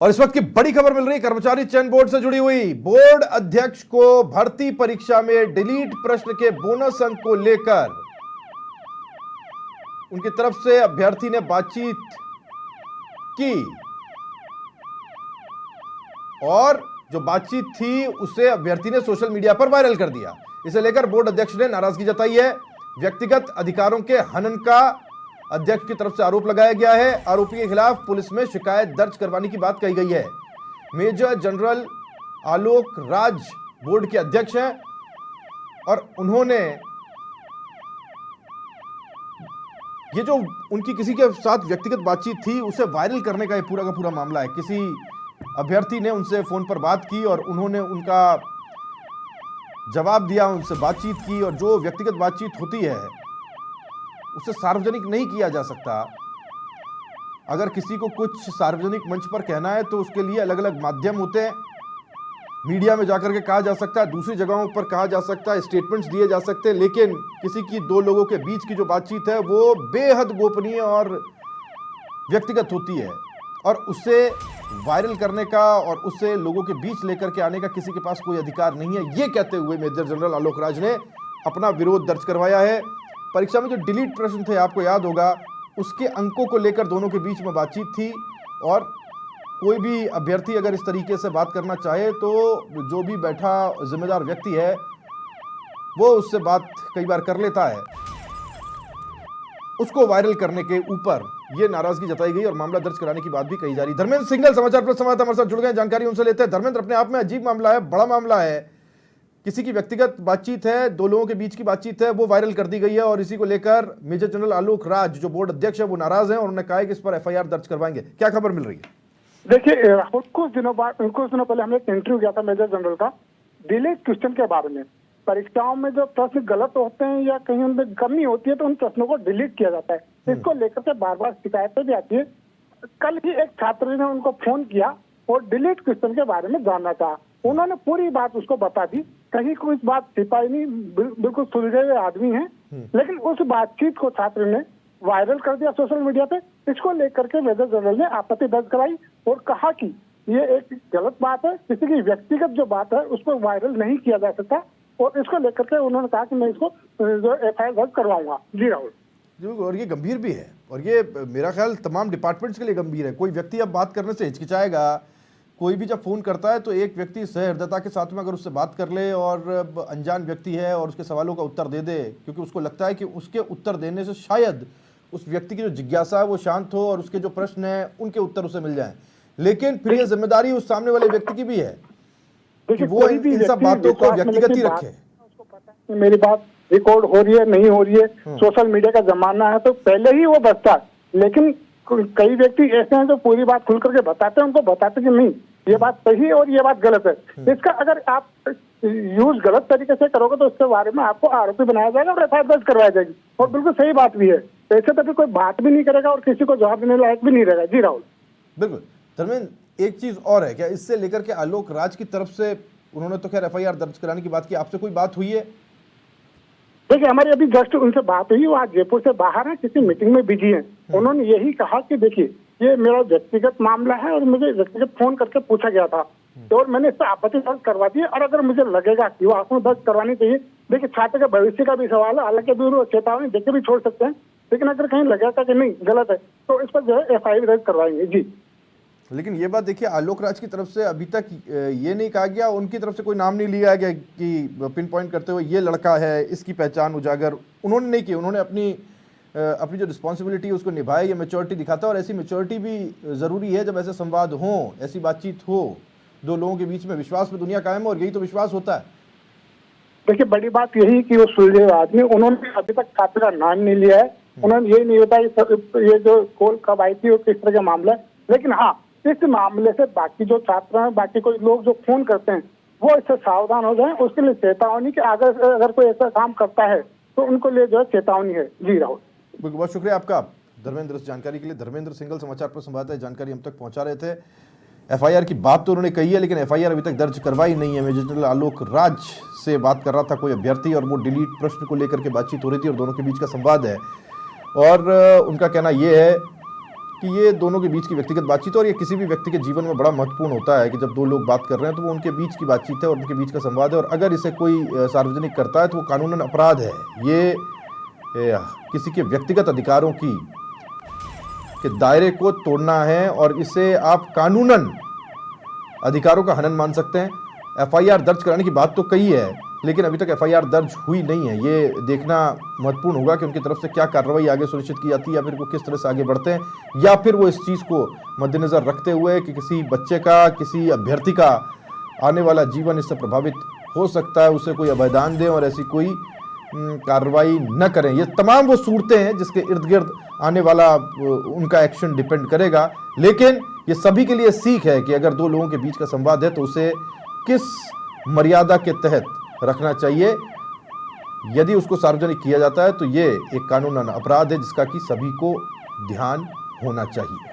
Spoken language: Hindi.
और इस वक्त की बड़ी खबर मिल रही कर्मचारी चयन बोर्ड से जुड़ी हुई। बोर्ड अध्यक्ष को भर्ती परीक्षा में डिलीट प्रश्न के बोनस अंक को लेकर उनकी तरफ से अभ्यर्थी ने बातचीत की और जो बातचीत थी उसे अभ्यर्थी ने सोशल मीडिया पर वायरल कर दिया। इसे लेकर बोर्ड अध्यक्ष ने नाराजगी जताई है। व्यक्तिगत अधिकारों के हनन का अध्यक्ष की तरफ से आरोप लगाया गया है। आरोपी के खिलाफ पुलिस में शिकायत दर्ज करवाने की बात कही गई है। Major general Alok Raj board के अध्यक्ष हैं और उन्होंने ये जो उनकी किसी के साथ व्यक्तिगत बातचीत थी उसे वायरल करने का ये पूरा का पूरा मामला है। किसी अभ्यर्थी ने उनसे फोन पर बात की और उन्होंने उनका जवाब दिया, उनसे बातचीत की, और जो व्यक्तिगत बातचीत होती है उसे सार्वजनिक नहीं किया जा सकता। अगर किसी को कुछ सार्वजनिक मंच पर कहना है तो उसके लिए अलग अलग माध्यम होते हैं। मीडिया में जाकर के कहा जा सकता है, दूसरी जगहों पर कहा जा सकता है, स्टेटमेंट्स दिए जा सकते हैं, लेकिन किसी की दो लोगों के बीच की जो बातचीत है वो बेहद गोपनीय और व्यक्तिगत होती है और उसे वायरल करने का और उसे लोगों के बीच लेकर के आने का किसी के पास कोई अधिकार नहीं है। ये कहते हुए मेजर जनरल आलोक राज ने अपना विरोध दर्ज करवाया है। परीक्षा में जो डिलीट प्रश्न थे, आपको याद होगा, उसके अंकों को लेकर दोनों के बीच में बातचीत थी और कोई भी अभ्यर्थी अगर इस तरीके से बात करना चाहे तो जो भी बैठा जिम्मेदार व्यक्ति है वो उससे बात कई बार कर लेता है। उसको वायरल करने के ऊपर ये नाराजगी जताई गई और मामला दर्ज कराने की बात भी कही जा रही। धर्मेंद्र सिंघल समाचार प्लस संवाददाता हमारे साथ जुड़ गए, जानकारी उनसे लेते हैं। धर्मेंद्र, अपने आप में अजीब मामला है, बड़ा मामला है, किसी की व्यक्तिगत बातचीत है, दो लोगों के बीच की बातचीत है, वो वायरल कर दी गई है और इसी को लेकर मेजर जनरल आलोक राज जो बोर्ड अध्यक्ष है वो नाराज हैं और उन्होंने कहा है कि इस पर एफआईआर दर्ज करवाएंगे। क्या खबर मिल रही है? देखिए, कुछ दिनों पहले हमने एक इंटरव्यू किया था मेजर जनरल का डिलीट क्वेश्चन के बारे में। परीक्षाओं में जो प्रश्न गलत होते हैं या कहीं उनमें कमी होती है तो उन प्रश्नों को डिलीट किया जाता है। इसको लेकर के बार बार शिकायतें भी आती है। कल ही एक छात्र ने उनको फोन किया और डिलीट क्वेश्चन के बारे में जानना चाहा। उन्होंने पूरी बात उसको बता दी, कहीं कोई बात छिपाई नहीं, बिल्कुल सुलझे हुए आदमी हैं। लेकिन उस बातचीत को छात्र ने वायरल कर दिया सोशल मीडिया पे। इसको लेकर के मेजर जनरल ने आपत्ति दर्ज कराई और कहा कि ये एक गलत बात है, किसी की व्यक्तिगत जो बात है उसको वायरल नहीं किया जा सकता और इसको लेकर के उन्होंने कहा कि मैं इसको जो एफआईआर दर्ज करवाऊंगा। जी राहुल जी, और ये गंभीर भी है और ये मेरा ख्याल तमाम डिपार्टमेंट्स के लिए गंभीर है। कोई व्यक्ति अब बात करने से हिचकिचाएगा, कोई भी जब फोन करता है तो एक व्यक्ति सहृदयता के साथ में अगर उससे बात कर ले और अनजान व्यक्ति है और उसके सवालों का उत्तर दे दे, क्योंकि उसको लगता है कि उसके उत्तर देने से शायद उस व्यक्ति की जो जिज्ञासा है वो शांत हो और उसके जो प्रश्न है उनके उत्तर उसे मिल जाए। लेकिन फिर ये जिम्मेदारी उस सामने वाले व्यक्ति की भी है कि वो इन सब बातों को व्यक्तिगत ही रखे। उसको पता है कि मेरी बात रिकॉर्ड हो रही है, नहीं हो रही है, सोशल मीडिया का जमाना है तो पहले ही वो बचता है। लेकिन कई व्यक्ति ऐसे हैं जो पूरी बात खुल करके बताते हैं, उनको बताते कि नहीं ये बात सही है और ये बात गलत है। इसका अगर आप यूज गलत तरीके से करोगे तो इसके बारे में आपको आरोपी बनाया जाएगा और एफआईआर दर्ज करवाई जाएगी। और बिल्कुल सही बात भी है, ऐसे तभी कोई बात भी नहीं करेगा और किसी को जवाब देने लायक भी नहीं रहेगा। जी राहुल बिल्कुल। धर्मेंद्र, एक चीज और है क्या इससे लेकर के आलोक राज की तरफ से, उन्होंने तो खैर एफआईआर दर्ज कराने की बात की, आपसे कोई बात हुई है? देखिए, हमारी अभी जस्ट उनसे बात हुई, वो आज जयपुर से बाहर है, किसी मीटिंग में बिजी हैं। उन्होंने यही कहा कि देखिए ये मेरा व्यक्तिगत मामला है और मुझे व्यक्तिगत फोन करके पूछा गया था और मैंने इस पर आपत्ति दर्ज करवा दी है और अगर मुझे लगेगा कि वो आपको दर्ज करवानी चाहिए। देखिए, छात्र के भविष्य का भी सवाल है, हालांकि अभी वो चेतावनी देकर भी छोड़ सकते हैं, लेकिन अगर कहीं लगेगा कि नहीं गलत है तो इस पर जो है एफआईआर दर्ज करवाएंगे। जी, लेकिन ये बात देखिए, आलोक राज की तरफ से अभी तक ये नहीं कहा गया, उनकी तरफ से कोई नाम नहीं लिया गया कि पिन पॉइंट करते हुए ये लड़का है, इसकी पहचान उजागर उन्होंने नहीं की। उन्होंने अपनी जो रिस्पॉन्सिबिलिटी है उसको निभाया, ये मैच्योरिटी दिखाता है और ऐसी मैच्योरिटी भी ज़रूरी है जब ऐसे संवाद हो, ऐसी बातचीत हो, दो लोगों के बीच में विश्वास में दुनिया कायम हो और यही तो विश्वास होता है। देखिए, बड़ी बात यही कि वो सुलझे हुए आदमी, उन्होंने अभी तक छात्र का नाम नहीं लिया है, उन्होंने यही नहीं बताया ये जो कॉल कब आई थी और किस तरह का मामला है। लेकिन हाँ, इस मामले से बाकी जो छात्र हैं, बाकी कोई लोग जो फोन करते हैं वो इससे सावधान हो जाएं, उसके लिए चेतावनी कि अगर कोई ऐसा काम करता है तो उनको लिए जो है चेतावनी है। जी राहुल, बहुत शुक्रिया आपका धर्मेंद्र इस जानकारी के लिए। धर्मेंद्र सिंघल समाचार पर संवाददाता जानकारी हम तक पहुंचा रहे थे। एफआईआर की बात तो उन्होंने कही है लेकिन एफआईआर अभी तक दर्ज करवाई नहीं है। मेजर जनरल आलोक राज से बात कर रहा था कोई अभ्यर्थी और वो डिलीट प्रश्न को लेकर के बातचीत हो रही थी और दोनों के बीच का संवाद है और उनका कहना यह है कि ये दोनों के बीच की व्यक्तिगत बातचीत है और ये किसी भी व्यक्ति के जीवन में बड़ा महत्वपूर्ण होता है कि जब दो लोग बात कर रहे हैं तो वो उनके बीच की बातचीत है और उनके बीच का संवाद है, और अगर इसे कोई सार्वजनिक करता है तो वो कानूनन अपराध है। ये किसी के व्यक्तिगत अधिकारों के दायरे को तोड़ना है और इसे आप कानूनन अधिकारों का हनन मान सकते हैं। एफआईआर दर्ज कराने की बात तो कही है, लेकिन अभी तक एफआईआर दर्ज हुई नहीं है। ये देखना महत्वपूर्ण होगा कि उनकी तरफ से क्या कार्रवाई आगे सुनिश्चित की जाती है, या फिर वो किस तरह से आगे बढ़ते हैं, या फिर वो इस चीज़ को मद्देनजर रखते हुए कि किसी बच्चे का, किसी अभ्यर्थी का आने वाला जीवन इससे प्रभावित हो सकता है, उसे कोई अभयदान दें और ऐसी कोई कार्रवाई न करें। ये तमाम वो सूरतें हैं जिसके इर्द गिर्द आने वाला उनका एक्शन डिपेंड करेगा। लेकिन ये सभी के लिए सीख है कि अगर दो लोगों के बीच का संवाद है तो उसे किस मर्यादा के तहत रखना चाहिए। यदि उसको सार्वजनिक किया जाता है तो ये एक कानूनन अपराध है जिसका कि सभी को ध्यान होना चाहिए।